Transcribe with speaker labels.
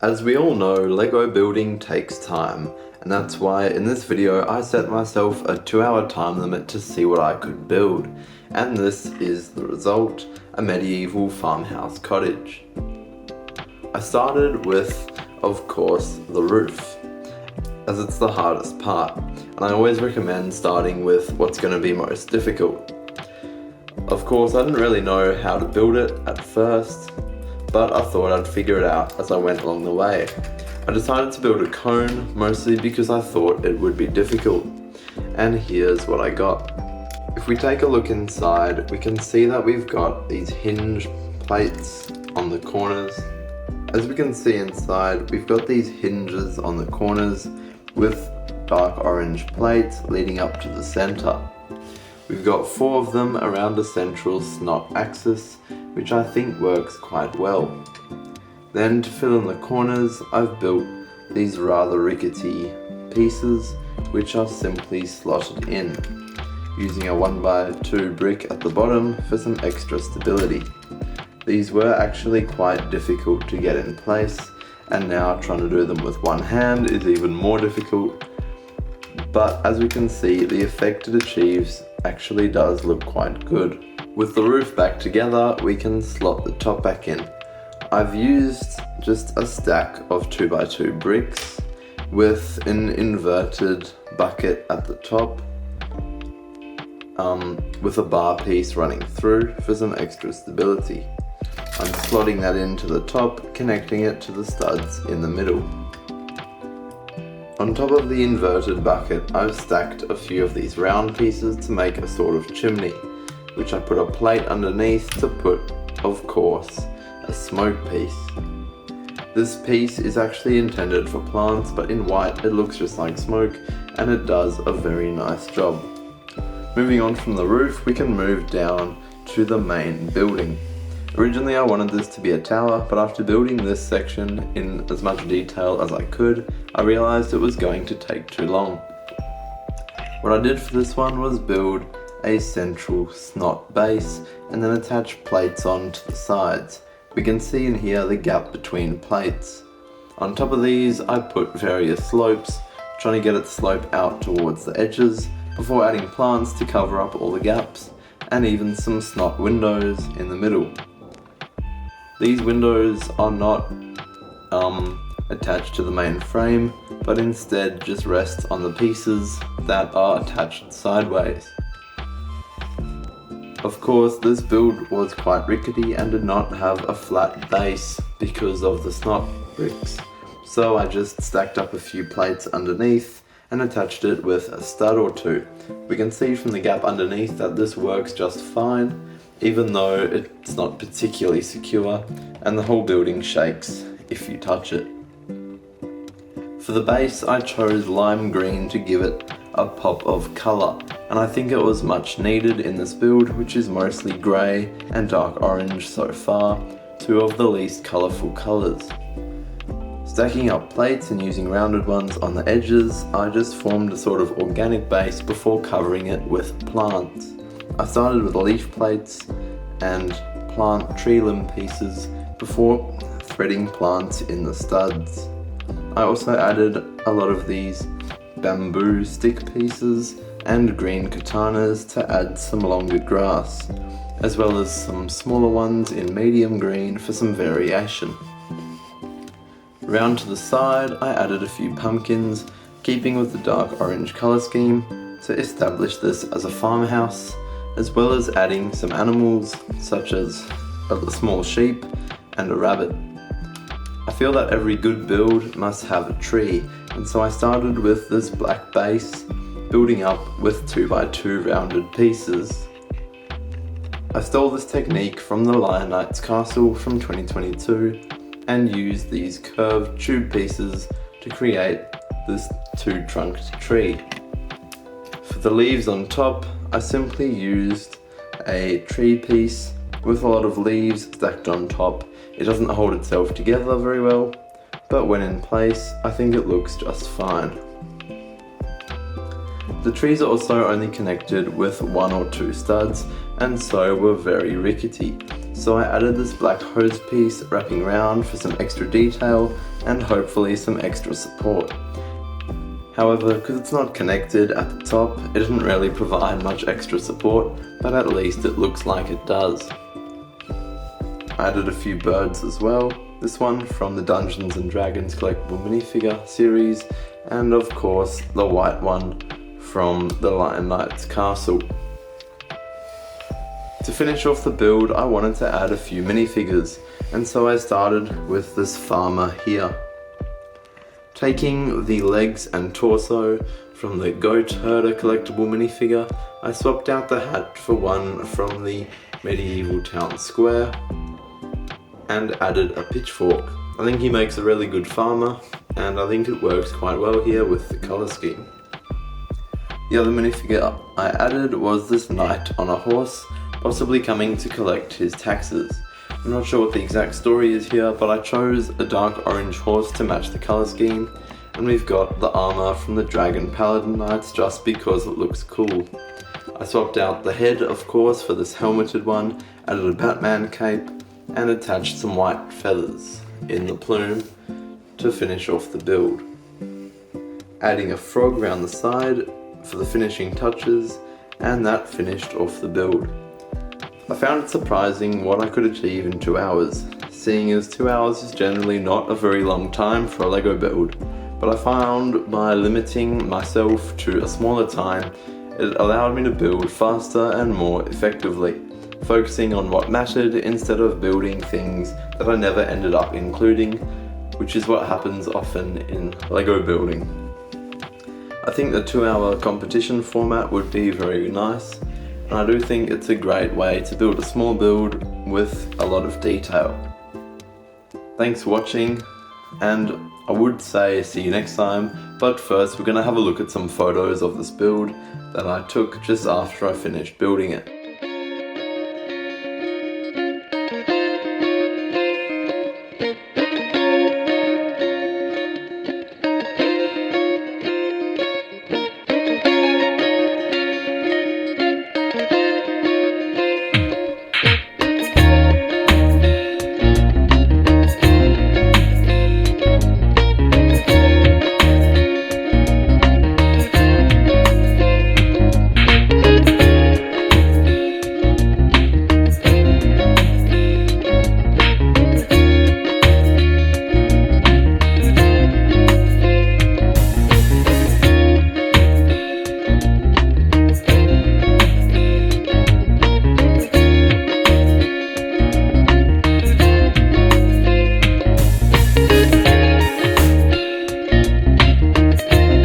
Speaker 1: As we all know, Lego building takes time, and that's why in this video I set myself a 2-hour time limit to see what I could build. And this is the result, a medieval farmhouse cottage. I started with, of course, the roof, as it's the hardest part, and I always recommend starting with what's going to be most difficult. Of course, I didn't really know how to build it at first, but I thought I'd figure it out as I went along the way. I decided to build a cone, mostly because I thought it would be difficult. And here's what I got. If we take a look inside, we can see that we've got these hinge plates on the corners. As we can see inside, we've got these hinges on the corners with dark orange plates leading up to the center. We've got 4 of them around a central snot axis, which I think works quite well. Then to fill in the corners, I've built these rather rickety pieces, which are simply slotted in, using a 1x2 brick at the bottom for some extra stability. These were actually quite difficult to get in place, and now trying to do them with one hand is even more difficult. But as we can see, the effect it achieves actually does look quite good. With the roof back together, we can slot the top back in. I've used just a stack of 2x2 bricks with an inverted bucket at the top, with a bar piece running through for some extra stability. I'm slotting that into the top, connecting it to the studs in the middle. On top of the inverted bucket, I've stacked a few of these round pieces to make a sort of chimney, which I put a plate underneath to put, of course, a smoke piece. This piece is actually intended for plants, but in white it looks just like smoke, and it does a very nice job. Moving on from the roof, we can move down to the main building. Originally I wanted this to be a tower, but after building this section in as much detail as I could, I realized it was going to take too long. What I did for this one was build a central snot base and then attach plates onto the sides. We can see in here the gap between plates. On top of these I put various slopes, trying to get it to slope out towards the edges before adding plants to cover up all the gaps, and even some snot windows in the middle. These windows are not attached to the main frame, but instead just rest on the pieces that are attached sideways. Of course, this build was quite rickety and did not have a flat base because of the snot bricks, so I just stacked up a few plates underneath and attached it with a stud or 2. We can see from the gap underneath that this works just fine, even though it's not particularly secure and the whole building shakes if you touch it. For the base, I chose lime green to give it a pop of colour, and I think it was much needed in this build, which is mostly grey and dark orange so far, 2 of the least colourful colours. Stacking up plates and using rounded ones on the edges, I just formed a sort of organic base before covering it with plants. I started with leaf plates and plant tree limb pieces before threading plants in the studs. I also added a lot of these bamboo stick pieces and green katanas to add some longer grass, as well as some smaller ones in medium green for some variation. Round to the side, I added a few pumpkins, keeping with the dark orange colour scheme, to establish this as a farmhouse, as well as adding some animals such as a small sheep and a rabbit. I feel that every good build must have a tree, and so I started with this black base, building up with 2x2 rounded pieces. I stole this technique from the Lion Knight's Castle from 2022 and used these curved tube pieces to create this 2-trunked tree. For the leaves on top, I simply used a tree piece with a lot of leaves stacked on top. It doesn't hold itself together very well, but when in place, I think it looks just fine. The trees are also only connected with 1 or 2 studs, and so were very rickety, So I added this black hose piece wrapping around for some extra detail and hopefully some extra support. However, because it's not connected at the top, it doesn't really provide much extra support, but at least it looks like it does. I added a few birds as well, this one from the Dungeons & Dragons collectible minifigure series, and of course the white one from the Lion Knight's castle. To finish off the build, I wanted to add a few minifigures, and so I started with this farmer here. Taking the legs and torso from the Goat Herder collectible minifigure, I swapped out the hat for one from the Medieval Town Square and added a pitchfork. I think he makes a really good farmer, and I think it works quite well here with the colour scheme. The other minifigure I added was this knight on a horse, possibly coming to collect his taxes. I'm not sure what the exact story is here, but I chose a dark orange horse to match the colour scheme, and we've got the armour from the Dragon Paladin Knights just because it looks cool. I swapped out the head, of course, for this helmeted one, added a Batman cape, and attached some white feathers in the plume to finish off the build. Adding a frog around the side for the finishing touches, and that finished off the build. I found it surprising what I could achieve in 2 hours, seeing as 2 hours is generally not a very long time for a Lego build, but I found by limiting myself to a smaller time, it allowed me to build faster and more effectively, focusing on what mattered instead of building things that I never ended up including, which is what happens often in Lego building. I think the 2-hour competition format would be very nice, and I do think it's a great way to build a small build with a lot of detail. Thanks for watching, and I would say see you next time, but first we're going to have a look at some photos of this build that I took just after I finished building it.